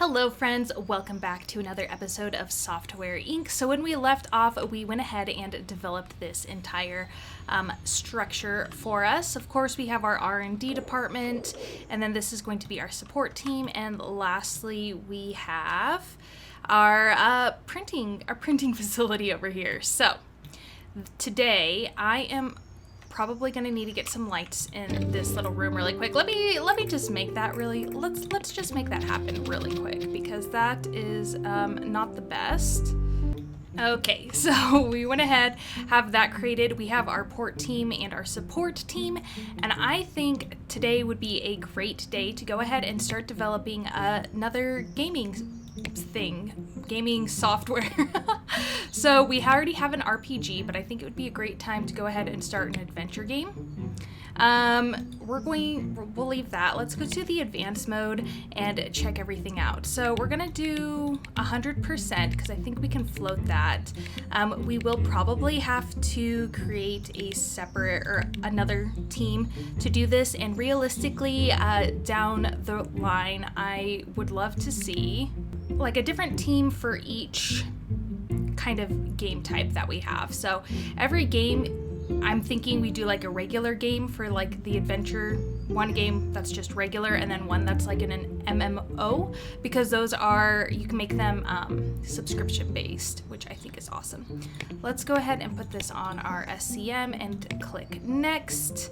Hello friends, welcome back to another episode of Software Inc. So when we left off, we went ahead and developed this entire structure for us. Of course, we have our R&D department, and then this is going to be our support team, and lastly, we have our printing facility over here. So today, I am probably going to need to get some lights in this little room really quick. Let me just make that let's just make that happen really quick, because that is not the best. Okay, so we went ahead, have that created. We have our port team and our support team, and I think today would be a great day to go ahead and start developing another gaming software. So we already have an RPG, but I think it would be a great time to go ahead and start an adventure game. We'll leave that. Let's go to the advanced mode and check everything out. So we're gonna do 100% because I think we can float that. We will probably have to create a separate or another team to do this, and realistically, down the line, I would love to see like a different team for each kind of game type that we have. So every game, I'm thinking we do like a regular game for like the adventure, one game that's just regular, and then one that's like an MMO, because those are, you can make them subscription based, which I think is awesome. Let's go ahead and put this on our SCM and click next.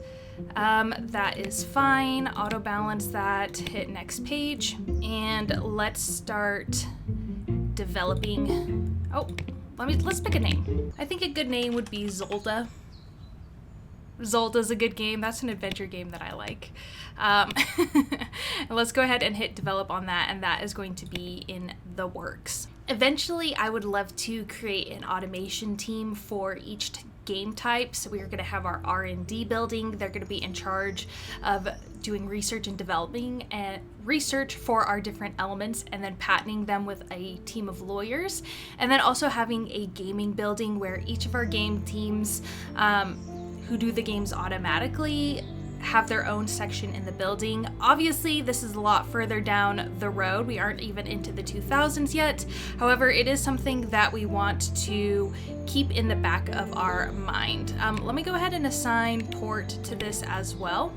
That is fine. Auto balance that, hit next page, and let's start developing. Oh, let's pick a name. I think a good name would be Zolda. Zolda's a good game. That's an adventure game that I like. Let's go ahead and hit develop on that, and that is going to be in the works. Eventually, I would love to create an automation team for each game type. So we are going to have our R&D building. They're going to be in charge of doing research and developing and research for our different elements, and then patenting them with a team of lawyers, and then also having a gaming building where each of our game teams who do the games automatically have their own section in the building. Obviously, this is a lot further down the road. We aren't even into the 2000s yet. However, it is something that we want to keep in the back of our mind. Let me go ahead and assign port to this as well.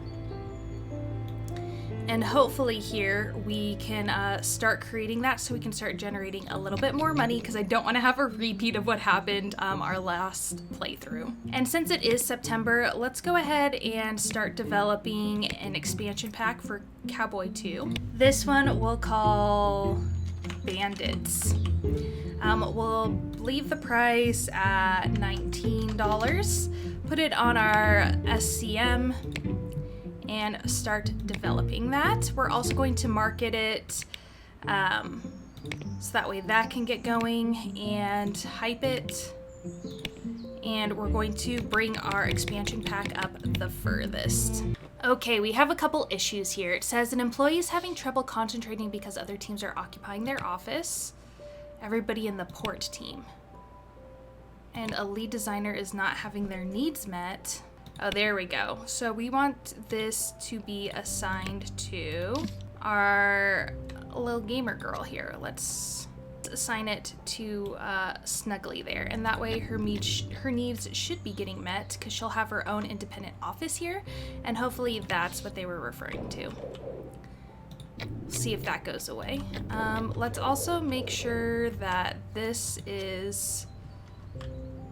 And hopefully here we can start creating that so we can start generating a little bit more money, because I don't want to have a repeat of what happened our last playthrough. And since it is September, let's go ahead and start developing an expansion pack for Cowboy 2. This one we'll call Bandits. We'll leave the price at $19, put it on our SCM, and start developing that. We're also going to market it so that way that can get going, and hype it. And we're going to bring our expansion pack up the furthest. Okay, we have a couple issues here. It says an employee is having trouble concentrating because other teams are occupying their office. Everybody in the port team. And a lead designer is not having their needs met. Oh, there we go. So we want this to be assigned to our little gamer girl here. Let's assign it to Snuggly there, and that way her needs should be getting met, because she'll have her own independent office here, and hopefully that's what they were referring to. See if that goes away. Let's also make sure that this is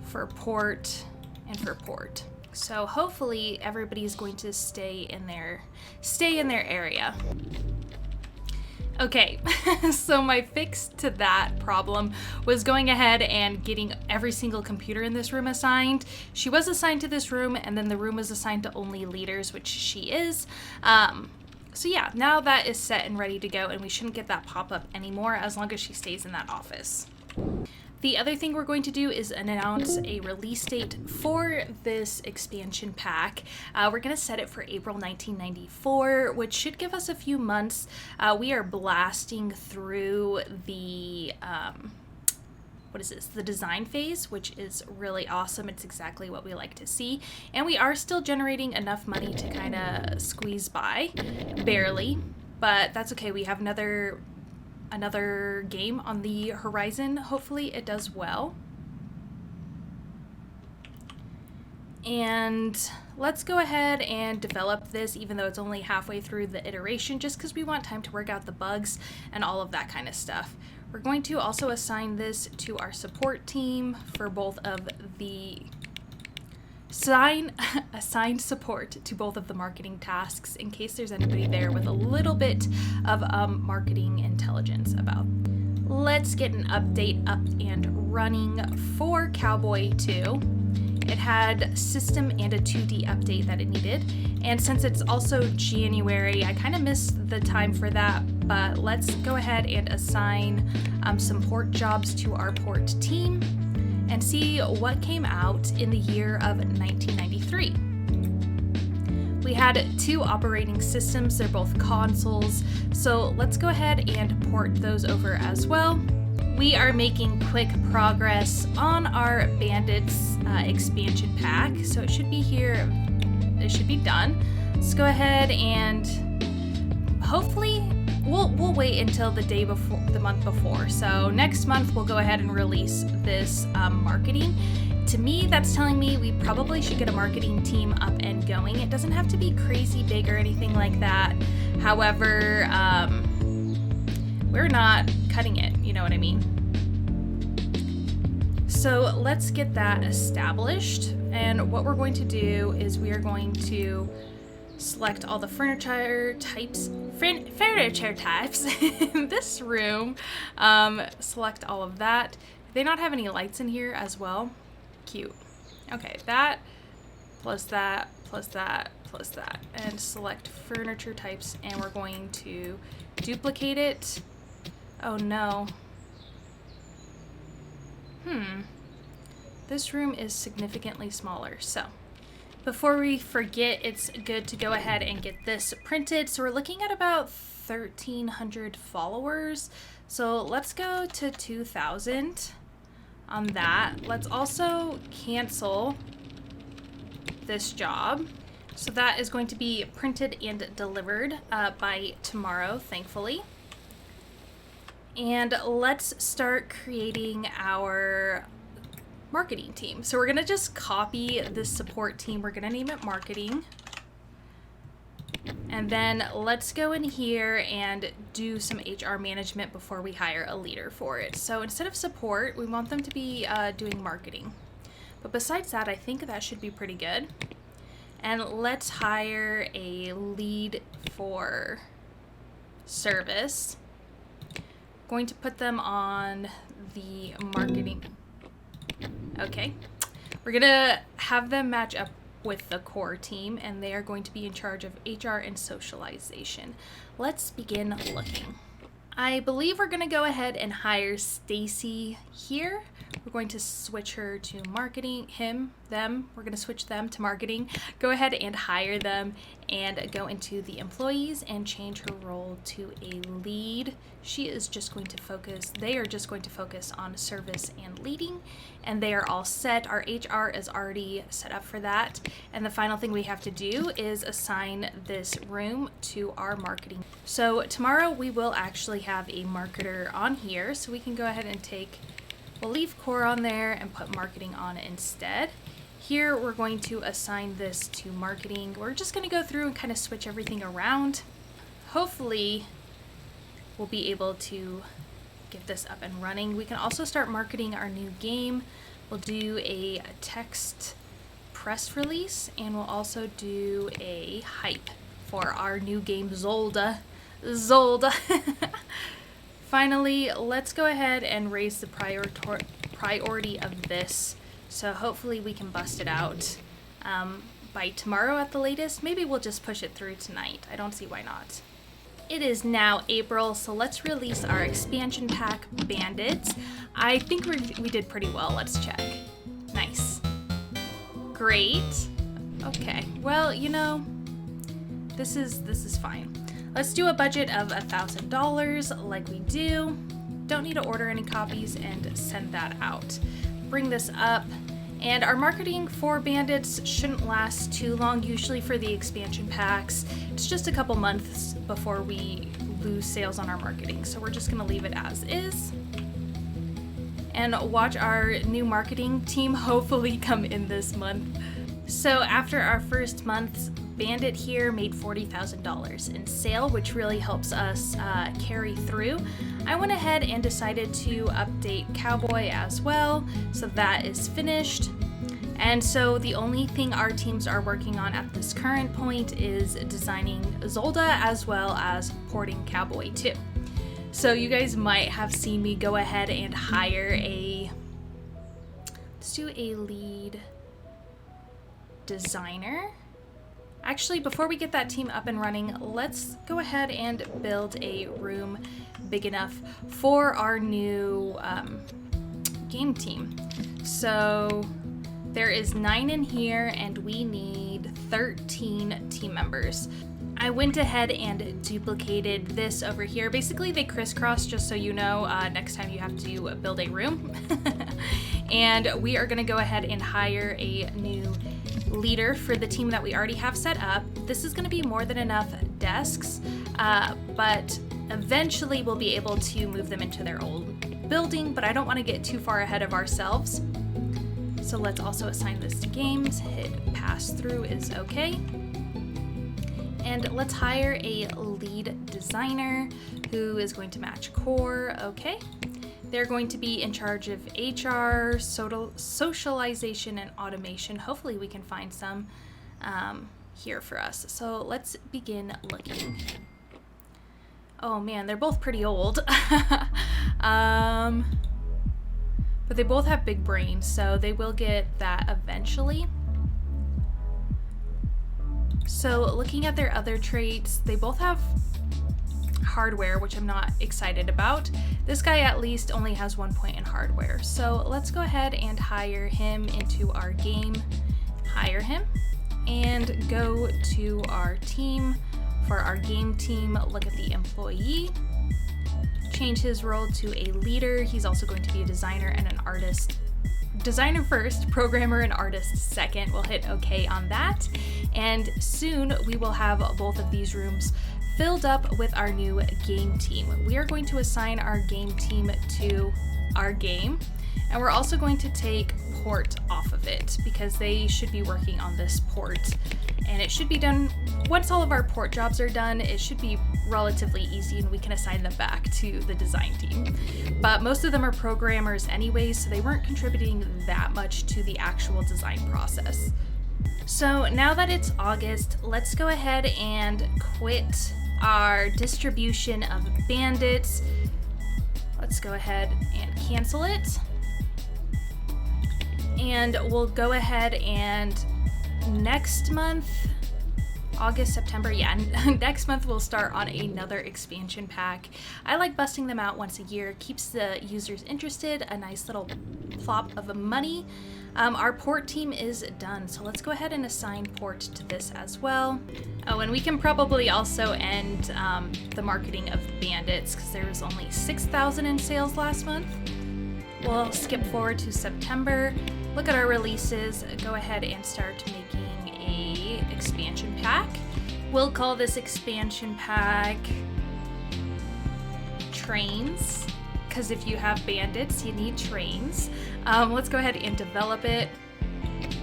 for port and for port. So hopefully everybody's going to stay in their area. Okay, so my fix to that problem was going ahead and getting every single computer in this room assigned. She was assigned to this room, and then the room was assigned to only leaders, which she is. So yeah, now that is set and ready to go, and we shouldn't get that pop-up anymore as long as she stays in that office. The other thing we're going to do is announce a release date for this expansion pack. We're going to set it for April 1994, which should give us a few months. We are blasting through the the design phase, which is really awesome. It's exactly what we like to see. And we are still generating enough money to kind of squeeze by, barely, but that's okay. We have another another game on the horizon. Hopefully it does well. And let's go ahead and develop this, even though it's only halfway through the iteration, just because we want time to work out the bugs and all of that kind of stuff. We're going to also assign this to our support team for both of the assign support to both of the marketing tasks in case there's anybody there with a little bit of marketing intelligence about. Let's get an update up and running for Cowboy 2. It had system and a 2D update that it needed, and since it's also January, I kind of missed the time for that, but let's go ahead and assign some port jobs to our port team and see what came out in the year of 1993. We had 2 operating systems, they're both consoles, so let's go ahead and port those over as well. We are making quick progress on our Bandits expansion pack, so it should be here, it should be done. Let's go ahead and hopefully we'll wait until the day before, the month before. So next month we'll go ahead and release this marketing. To me, that's telling me we probably should get a marketing team up and going. It doesn't have to be crazy big or anything like that. However, we're not cutting it, you know what I mean? So let's get that established. And what we're going to do is we are going to select all the furniture types in this room. Select all of that. Do they not have any lights in here as well? Cute. Okay, that plus that plus that plus that, and select furniture types, and we're going to duplicate it. Oh no. This room is significantly smaller, so before we forget, it's good to go ahead and get this printed. So we're looking at about 1,300 followers. So let's go to 2,000 on that. Let's also cancel this job. So that is going to be printed and delivered by tomorrow, thankfully. And let's start creating our marketing team. So we're gonna just copy this support team. We're gonna name it marketing. And then let's go in here and do some HR management before we hire a leader for it. So instead of support, we want them to be doing marketing. But besides that, I think that should be pretty good. And let's hire a lead for service. Going to put them on the marketing. Okay, we're gonna have them match up with the core team, and they are going to be in charge of HR and socialization. Let's begin looking. I believe we're gonna go ahead and hire Stacy here. We're going to switch her to marketing, we're gonna switch them to marketing. Go ahead and hire them and go into the employees and change her role to a lead. They are just going to focus on service and leading, and they are all set. Our HR is already set up for that. And the final thing we have to do is assign this room to our marketing. So tomorrow we will actually have a marketer on here, so we can go ahead and we'll leave core on there and put marketing on instead. Here we're going to assign this to marketing. We're just going to go through and kind of switch everything around. Hopefully we'll be able to get this up and running. We can also start marketing our new game. We'll do a text press release, and we'll also do a hype for our new game Zolda. Finally, let's go ahead and raise the priority of this. So hopefully we can bust it out by tomorrow at the latest. Maybe we'll just push it through tonight. I don't see why not. It is now April, so let's release our expansion pack, Bandits. I think we did pretty well. Let's check. Nice. Great. Okay. Well, you know, this is fine. Let's do a budget of $1,000 like we do. Don't need to order any copies and send that out. Bring this up. And our marketing for Bandits shouldn't last too long. Usually for the expansion packs, it's just a couple months before we boost sales on our marketing. So we're just gonna leave it as is. And watch our new marketing team hopefully come in this month. So after our first month, Bandit here made $40,000 in sale, which really helps us carry through. I went ahead and decided to update Cowboy as well, so that is finished. And so the only thing our teams are working on at this current point is designing Zolda as well as porting Cowboy too. So you guys might have seen me go ahead and hire let's do a lead designer. Actually, before we get that team up and running, let's go ahead and build a room big enough for our new game team. So there is 9 in here and we need 13 team members. I went ahead and duplicated this over here. Basically, they crisscross, just so you know, next time you have to build a room. And we are gonna go ahead and hire a new leader for the team that we already have set up. This is gonna be more than enough desks, but eventually we'll be able to move them into their old building, but I don't wanna get too far ahead of ourselves. So let's also assign this to games. Hit pass through is okay. And let's hire a lead designer who is going to match core, okay. They're going to be in charge of HR, socialization, and automation. Hopefully we can find some here for us. So let's begin looking. Oh man, they're both pretty old. But they both have big brains, so they will get that eventually. So looking at their other traits, they both have hardware, which I'm not excited about. This guy at least only has 1 point in hardware. So let's go ahead and hire him into our game. Hire him and go to our team. For our game team, look at the employee. Change his role to a leader. He's also going to be a designer and an artist. Designer first, programmer and artist second. We'll hit OK on that. And soon we will have both of these rooms filled up with our new game team. We are going to assign our game team to our game, and we're also going to take port off of it because they should be working on this port, and it should be done once all of our port jobs are done. It should be relatively easy and we can assign them back to the design team, but most of them are programmers anyways, so they weren't contributing that much to the actual design process. So now that it's August, let's go ahead and quit our distribution of bandits. Let's go ahead and cancel it. And we'll go ahead and next month, August, September, yeah, next month we'll start on another expansion pack. I like busting them out once a year, keeps the users interested, a nice little plop of money. Our port team is done, so let's go ahead and assign port to this as well. Oh, and we can probably also end the marketing of bandits because there was only 6,000 in sales last month. We'll skip forward to September, look at our releases, go ahead and start making a expansion pack. We'll call this expansion pack Trains, because if you have bandits, you need trains. Let's go ahead and develop it,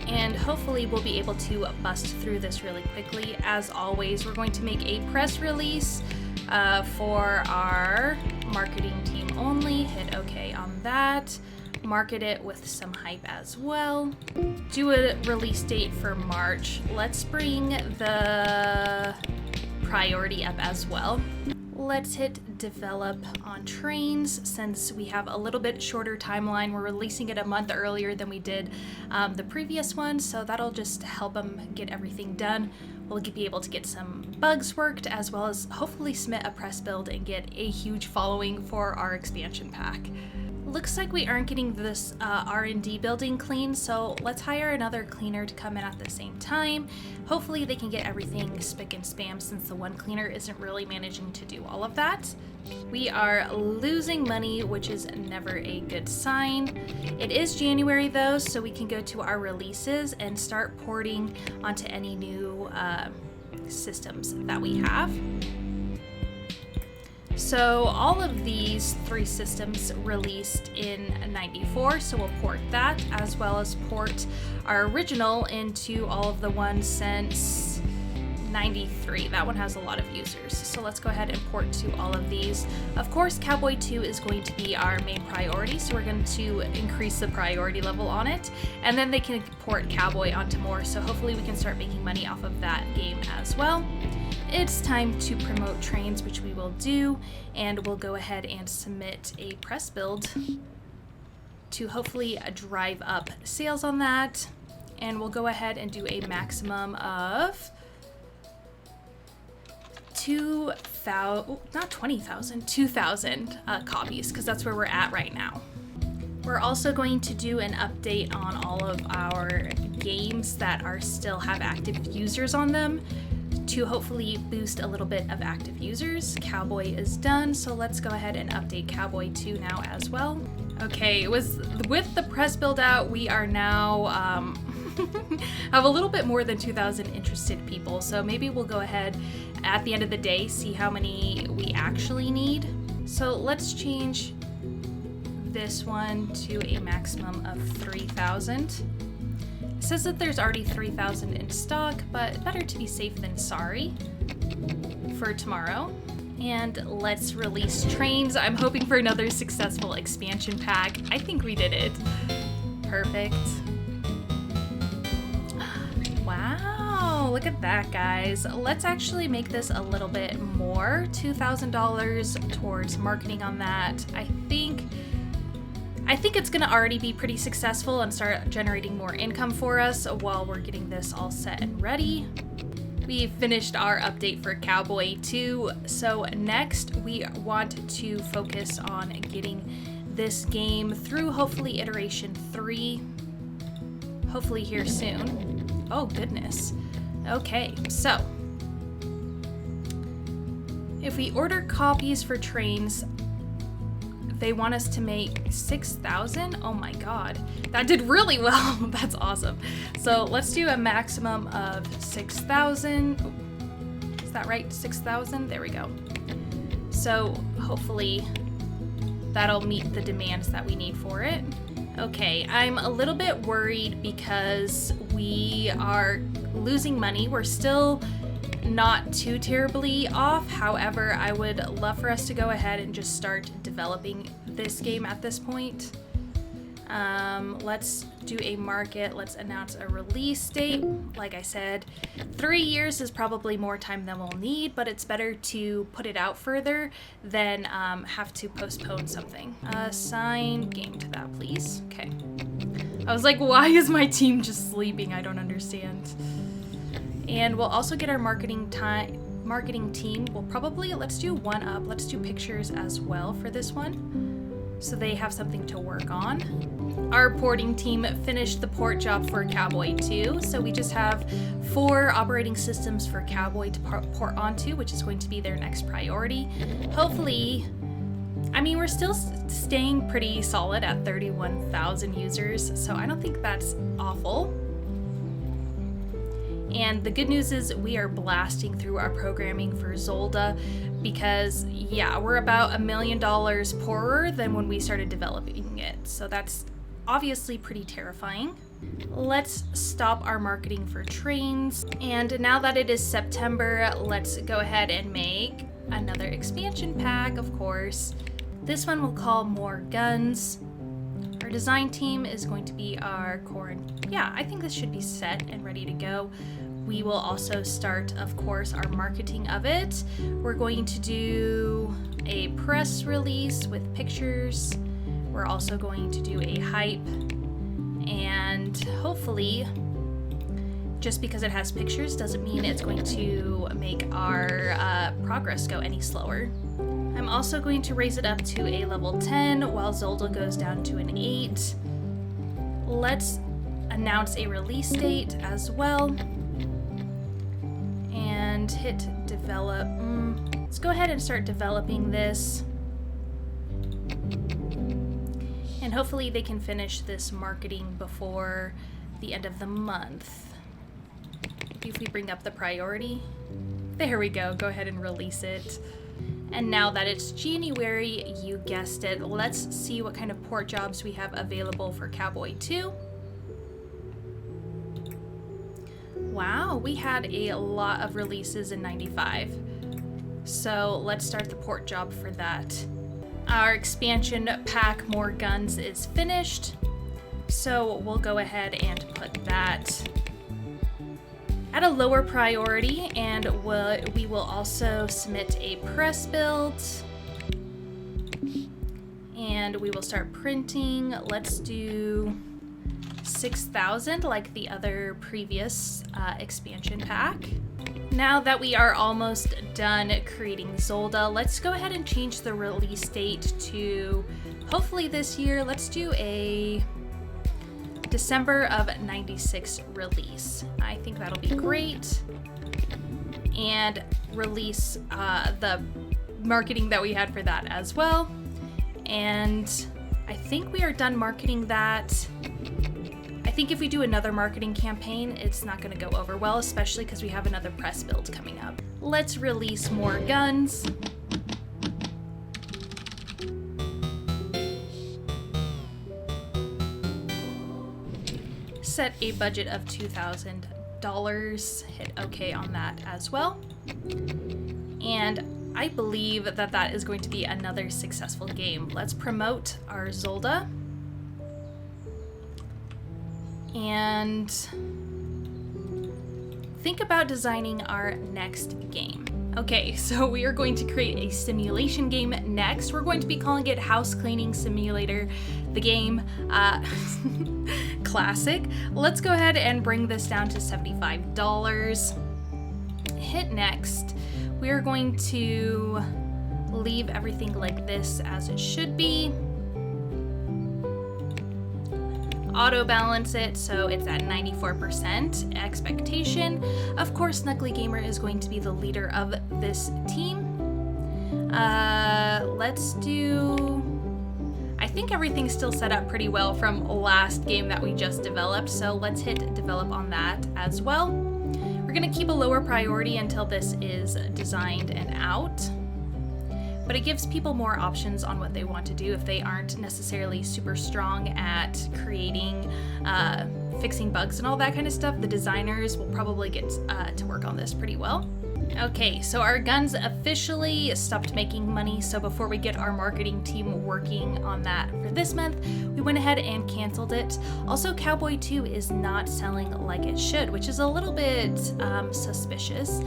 and hopefully we'll be able to bust through this really quickly. As always, we're going to make a press release for our marketing team only. Hit OK on that. Market it with some hype as well. Do a release date for March. Let's bring the priority up as well. Let's hit develop on trains since we have a little bit shorter timeline. We're releasing it a month earlier than we did the previous one, so that'll just help them get everything done. We'll be able to get some bugs worked as well as hopefully submit a press build and get a huge following for our expansion pack. Looks like we aren't getting this R&D building clean, so let's hire another cleaner to come in at the same time. Hopefully they can get everything spick and spam since the one cleaner isn't really managing to do all of that. We are losing money, which is never a good sign. It is January though, so we can go to our releases and start porting onto any new systems that we have. So all of these 3 systems released in '94, so we'll port that, as well as port our original into all of the ones since '93. That one has a lot of users, so let's go ahead and port to all of these. Of course, Cowboy 2 is going to be our main priority, so we're going to increase the priority level on it, and then they can port Cowboy onto more, so hopefully we can start making money off of that game as well. It's time to promote trains, which we will do, and we'll go ahead and submit a press build to hopefully drive up sales on that, and we'll go ahead and do a maximum of 2,000, not 20,000, 2,000 copies, because that's where we're at right now. We're also going to do an update on all of our games that are still have active users on them to hopefully boost a little bit of active users. Cowboy is done, so let's go ahead and update Cowboy 2 now as well. Okay, with the press build out, we are now have a little bit more than 2,000 interested people, so maybe we'll go ahead at the end of the day, see how many we actually need. So let's change this one to a maximum of 3,000. It says that there's already 3,000 in stock, but better to be safe than sorry for tomorrow. And let's release trains. I'm hoping for another successful expansion pack. I think we did it. Perfect. Wow, look at that, guys. Let's actually make this a little bit more. $2,000 towards marketing on that. I think it's gonna already be pretty successful and start generating more income for us while we're getting this all set and ready. We finished our update for Cowboy 2, so next we want to focus on getting this game through hopefully iteration 3, hopefully here soon. Oh goodness. Okay, so if we order copies for trains, they want us to make 6,000. Oh my god, that did really well. That's awesome. So let's do a maximum of 6,000. Is that right? 6,000? There we go. So hopefully that'll meet the demands that we need for it. Okay, I'm a little bit worried because we are losing money. We're still not too terribly off. However, I would love for us to go ahead and just start developing this game at this point. Let's do a market. Let's announce a release date. Like I said, 3 years is probably more time than we'll need, but it's better to put it out further than have to postpone something. Assign game to that, please. Okay. I was like, why is my team just sleeping? I don't understand. And we'll also get our marketing team. We'll probably, let's do one up. Let's do pictures as well for this one, so they have something to work on. Our porting team finished the port job for Cowboy 2, so we just have 4 operating systems for Cowboy to port onto, which is going to be their next priority. Hopefully, I mean, we're still staying pretty solid at 31,000 users, so I don't think that's awful. And the good news is we are blasting through our programming for Zolda because, yeah, we're about $1 million poorer than when we started developing it. So that's obviously pretty terrifying. Let's stop our marketing for trains. And now that it is September, let's go ahead and make another expansion pack, of course. This one we'll call More Guns. Our design team is going to be our core. Yeah, I think this should be set and ready to go. We will also start, of course, our marketing of it. We're going to do a press release with pictures. We're also going to do a hype, and hopefully, just because it has pictures doesn't mean it's going to make our progress go any slower. I'm also going to raise it up to a level 10 while Zolda goes down to an 8. Let's announce a release date as well. And hit develop. Let's go ahead and start developing this. And hopefully they can finish this marketing before the end of the month. Maybe if we bring up the priority. There we go. Go ahead and release it. And now that it's January, you guessed it, let's see what kind of port jobs we have available for Cowboy 2. Wow, we had a lot of releases in 95. So let's start the port job for that. Our expansion pack, More Guns, is finished. So we'll go ahead and put that at a lower priority, and we will also submit a press build, and we will start printing. Let's do 6,000 like the other previous expansion pack. Now that we are almost done creating Zolda, let's go ahead and change the release date to hopefully this year. Let's do a December of 96 release. I think that'll be great. And release the marketing that we had for that as well. And I think we are done marketing that. I think if we do another marketing campaign, it's not going to go over well, especially because we have another press build coming up. Let's release More Guns. Set a budget of $2,000, hit OK on that as well. And I believe that that is going to be another successful game. Let's promote our Zolda. And think about designing our next game. Okay, so we are going to create a simulation game next. We're going to be calling it House Cleaning Simulator, the game. Classic. Let's go ahead and bring this down to $75. Hit next. We are going to leave everything like this as it should be. Auto balance it so it's at 94% expectation. Of course, snugglygamer is going to be the leader of this team. Let's do... I think everything's still set up pretty well from last game that we just developed, so let's hit develop on that as well. We're gonna keep a lower priority until this is designed and out, but it gives people more options on what they want to do if they aren't necessarily super strong at creating, fixing bugs and all that kind of stuff. The designers will probably get to work on this pretty well. Okay, so our guns officially stopped making money, so before we get our marketing team working on that for this month, we went ahead and canceled it. Also, Cowboy 2 is not selling like it should, which is a little bit suspicious.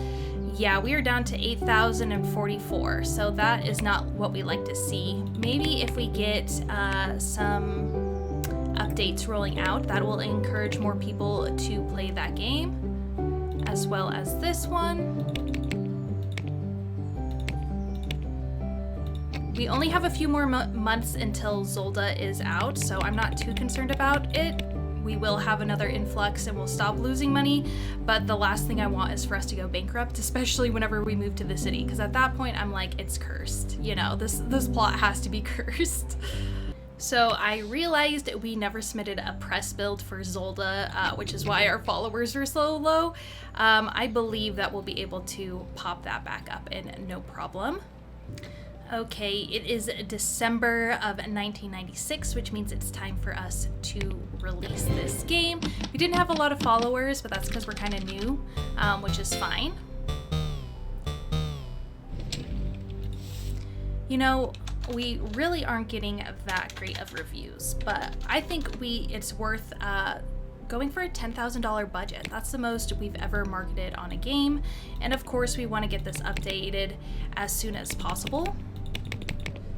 Yeah, we are down to 8,044, so that is not what we like to see. Maybe if we get some updates rolling out, that will encourage more people to play that game, as well as this one. We only have a few more months until Zolda is out, so I'm not too concerned about it. We will have another influx and we'll stop losing money, but the last thing I want is for us to go bankrupt, especially whenever we move to the city, because at that point I'm like, it's cursed. You know, this plot has to be cursed. So I realized we never submitted a press build for Zolda, which is why our followers are so low. I believe that we'll be able to pop that back up and no problem. Okay, it is December of 1996, which means it's time for us to release this game. We didn't have a lot of followers, but that's because we're kind of new, which is fine. You know, we really aren't getting that great of reviews, but I think it's worth going for a $10,000 budget. That's the most we've ever marketed on a game, and of course we want to get this updated as soon as possible.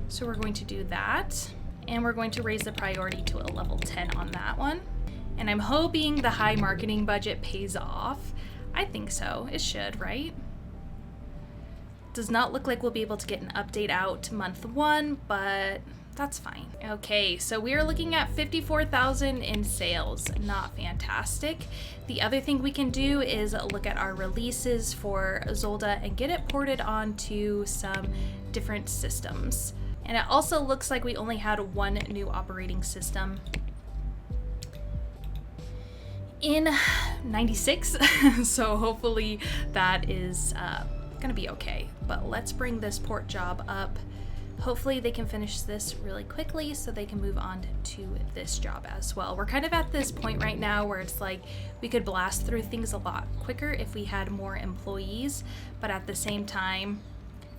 So we're going to do that, and we're going to raise the priority to a level 10 on that one. And I'm hoping the high marketing budget pays off. I think so. It should, right? Does not look like we'll be able to get an update out month 1, but that's fine. Okay, so we are looking at 54,000 in sales. Not fantastic. The other thing we can do is look at our releases for Zolda and get it ported onto some different systems. And it also looks like we only had one new operating system in 96, so hopefully that is gonna be okay. But let's bring this port job up. Hopefully they can finish this really quickly so they can move on to this job as well. We're kind of at this point right now where it's like we could blast through things a lot quicker if we had more employees, but at the same time,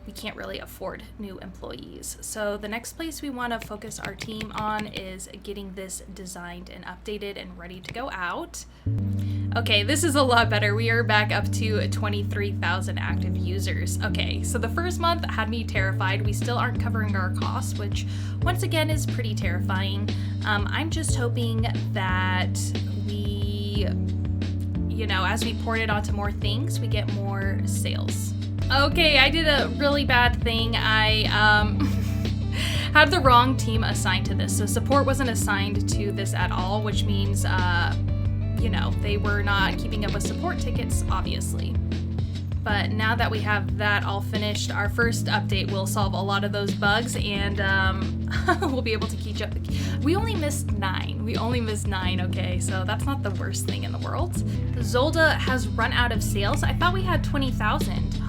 we can't really afford new employees. So the next place we want to focus our team on is getting this designed and updated and ready to go out. Okay, this is a lot better. We are back up to 23,000 active users. Okay, so the first month had me terrified. We still aren't covering our costs, which once again is pretty terrifying. I'm just hoping that we, you know, as we port it onto more things, we get more sales. Okay, I did a really bad thing. I had the wrong team assigned to this. So support wasn't assigned to this at all, which means, you know, they were not keeping up with support tickets, obviously. But now that we have that all finished, our first update will solve a lot of those bugs, and we'll be able to keep up. We only missed 9. We only missed 9, okay? So that's not the worst thing in the world. Zolda has run out of sales. I thought we had 20,000.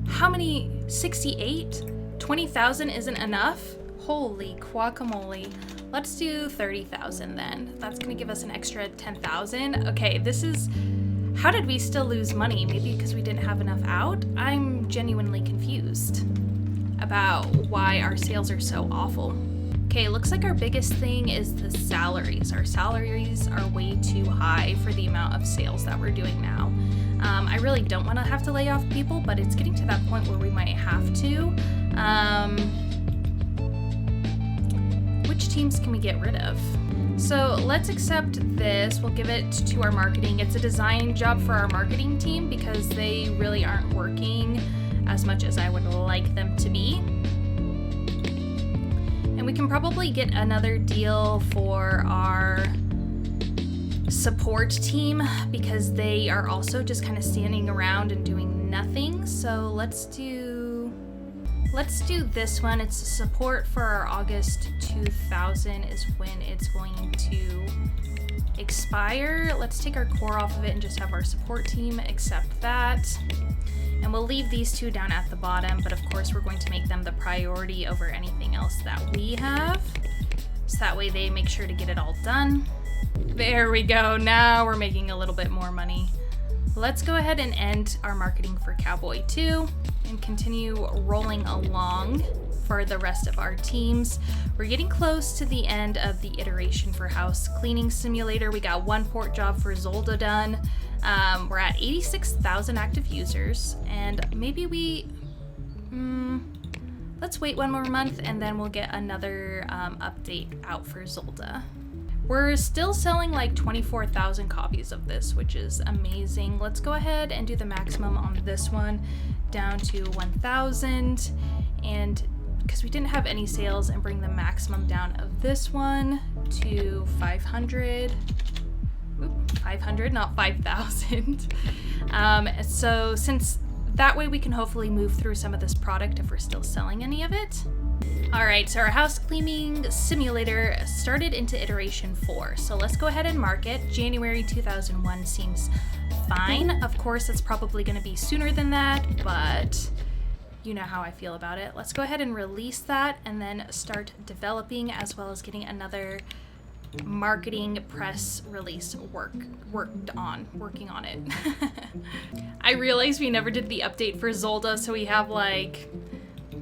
How many? 68? 20,000 isn't enough? Holy guacamole. Let's do 30,000 then. That's gonna give us an extra 10,000. Okay, this is... How did we still lose money? Maybe because we didn't have enough out? I'm genuinely confused about why our sales are so awful. Okay, looks like our biggest thing is the salaries. Our salaries are way too high for the amount of sales that we're doing now. I really don't want to have to lay off people, but it's getting to that point where we might have to. Which teams can we get rid of? So let's accept this. We'll give it to our marketing. It's a design job for our marketing team because they really aren't working as much as I would like them to be. And we can probably get another deal for our support team because they are also just kind of standing around and doing nothing. So let's do this one. It's support for our August 2000 is when it's going to expire. Let's take our core off of it and just have our support team accept that. And we'll leave these two down at the bottom, but of course we're going to make them the priority over anything else that we have. So that way they make sure to get it all done. There we go. Now we're making a little bit more money. Let's go ahead and end our marketing for Cowboy 2 and continue rolling along for the rest of our teams. We're getting close to the end of the iteration for House Cleaning Simulator. We got one port job for Zolda done. We're at 86,000 active users, and maybe we... let's wait one more month and then we'll get another update out for Zolda. We're still selling like 24,000 copies of this, which is amazing. Let's go ahead and do the maximum on this one down to 1,000, and because we didn't have any sales, and bring the maximum down of this one to 500. 500, not 5,000. So since that way we can hopefully move through some of this product if we're still selling any of it. All right, so our house cleaning simulator started into iteration 4. So let's go ahead and mark it. January 2001 seems fine. Of course, it's probably gonna be sooner than that, but you know how I feel about it. Let's go ahead and release that and then start developing, as well as getting another marketing press release working on it. I realized we never did the update for Zolda, so we have like,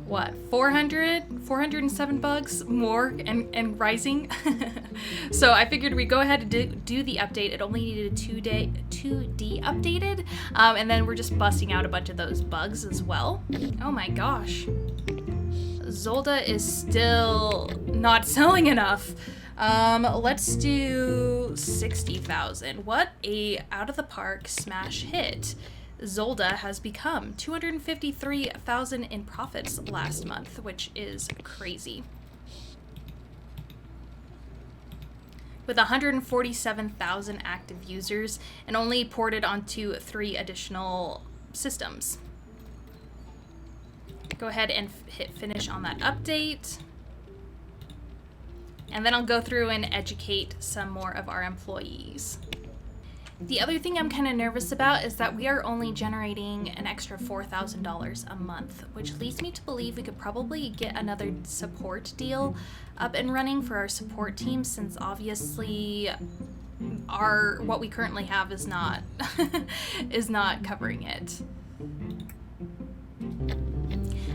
what, 407 bugs more and rising. So I figured we'd go ahead and do the update. It only needed 2 D updated, and then we're just busting out a bunch of those bugs as well. Oh my gosh, Zolda is still not selling enough. Let's do 60,000. What a out of the park smash hit Zolda has become. 253,000 in profits last month, which is crazy. With 147,000 active users and only ported onto 3 additional systems. Go ahead and hit finish on that update. And then I'll go through and educate some more of our employees. The other thing I'm kind of nervous about is that we are only generating an extra $4,000 a month, which leads me to believe we could probably get another support deal up and running for our support team, since obviously what we currently have is not is not covering it.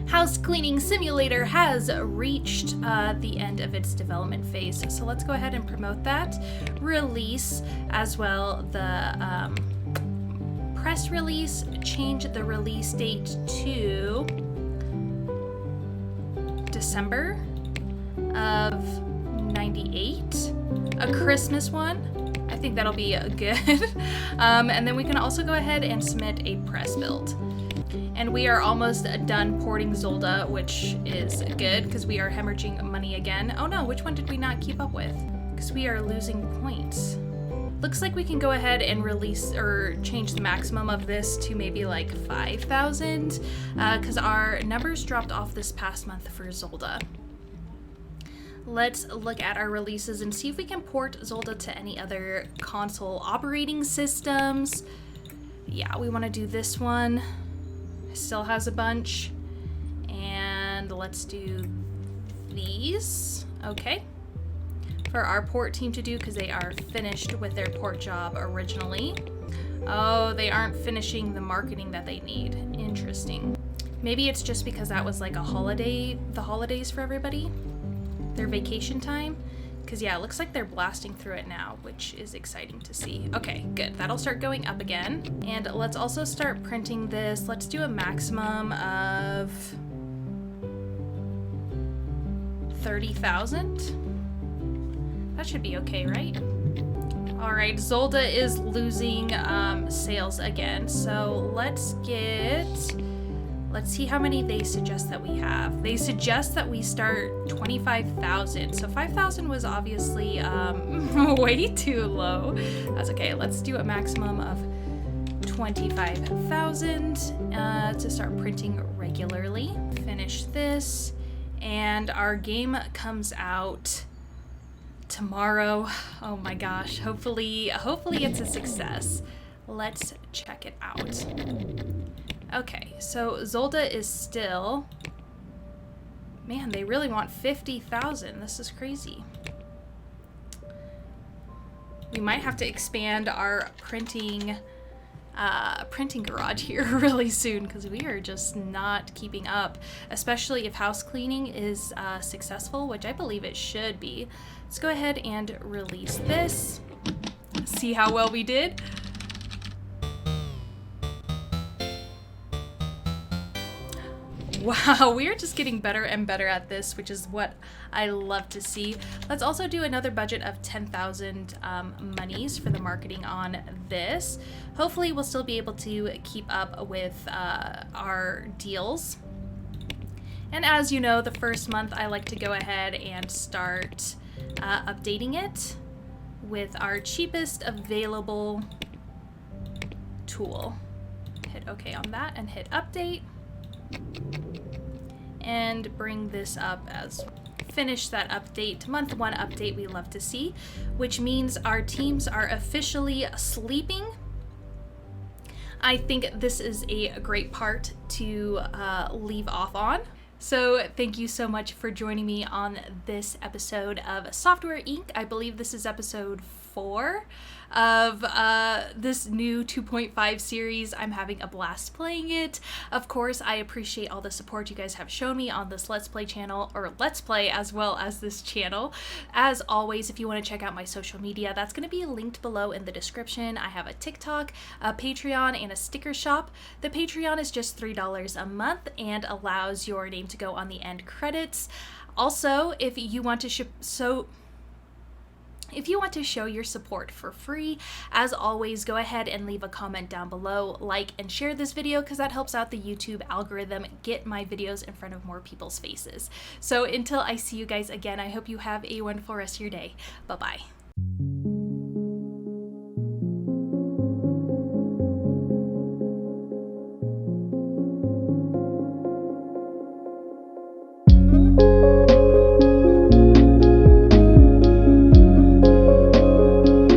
House Cleaning Simulator has reached the end of its development phase, so let's go ahead and promote that. Release as well the press release, change the release date to December of 98, a Christmas one. I think that'll be good. And then we can also go ahead and submit a press build. And we are almost done porting Zolda, which is good because we are hemorrhaging money again. Oh no, which one did we not keep up with? Because we are losing points. Looks like we can go ahead and release or change the maximum of this to maybe like 5,000 because our numbers dropped off this past month for Zolda. Let's look at our releases and see if we can port Zolda to any other console operating systems. Yeah, we want to do this one. Still has a bunch. And let's do these. Okay. For our port team to do, because they are finished with their port job originally. Oh, they aren't finishing the marketing that they need. Interesting. Maybe it's just because that was like a holiday, the holidays for everybody. Their vacation time. Because yeah, it looks like they're blasting through it now, which is exciting to see. Okay, good. That'll start going up again. And let's also start printing this. Let's do a maximum of 30,000. That should be okay, right? All right, Zolda is losing sales again. So let's see how many they suggest that we have. They suggest that we start 25,000. So 5,000 was obviously way too low. That's okay. Let's do a maximum of 25,000 to start printing regularly. Finish this, and our game comes out tomorrow. Oh my gosh. Hopefully it's a success. Let's check it out. Okay, so Zolda is still... Man, they really want 50,000. This is crazy. We might have to expand our printing garage here really soon because we are just not keeping up, especially if house cleaning is successful, which I believe it should be. Let's go ahead and release this. See how well we did. Wow, we are just getting better and better at this, which is what I love to see. Let's also do another budget of 10,000 monies for the marketing on this. Hopefully we'll still be able to keep up with our deals. And as you know, the first month I like to go ahead and start updating it with our cheapest available tool. Hit OK on that and hit update. And bring this up as finish that update, month 1 update we love to see, which means our teams are officially sleeping. I think this is a great part to leave off on. So thank you so much for joining me on this episode of Software Inc. I believe this is episode 4 of this new 2.5 series. I'm having a blast playing it. Of course, I appreciate all the support you guys have shown me on this Let's Play channel, or Let's Play as well as this channel. As always, if you want to check out my social media, that's going to be linked below in the description. I have a TikTok, a Patreon, and a sticker shop. The Patreon is just $3 a month and allows your name to go on the end credits. Also, if you want to show your support for free, as always, go ahead and leave a comment down below, like and share this video because that helps out the YouTube algorithm get my videos in front of more people's faces. So until I see you guys again, I hope you have a wonderful rest of your day. Bye-bye.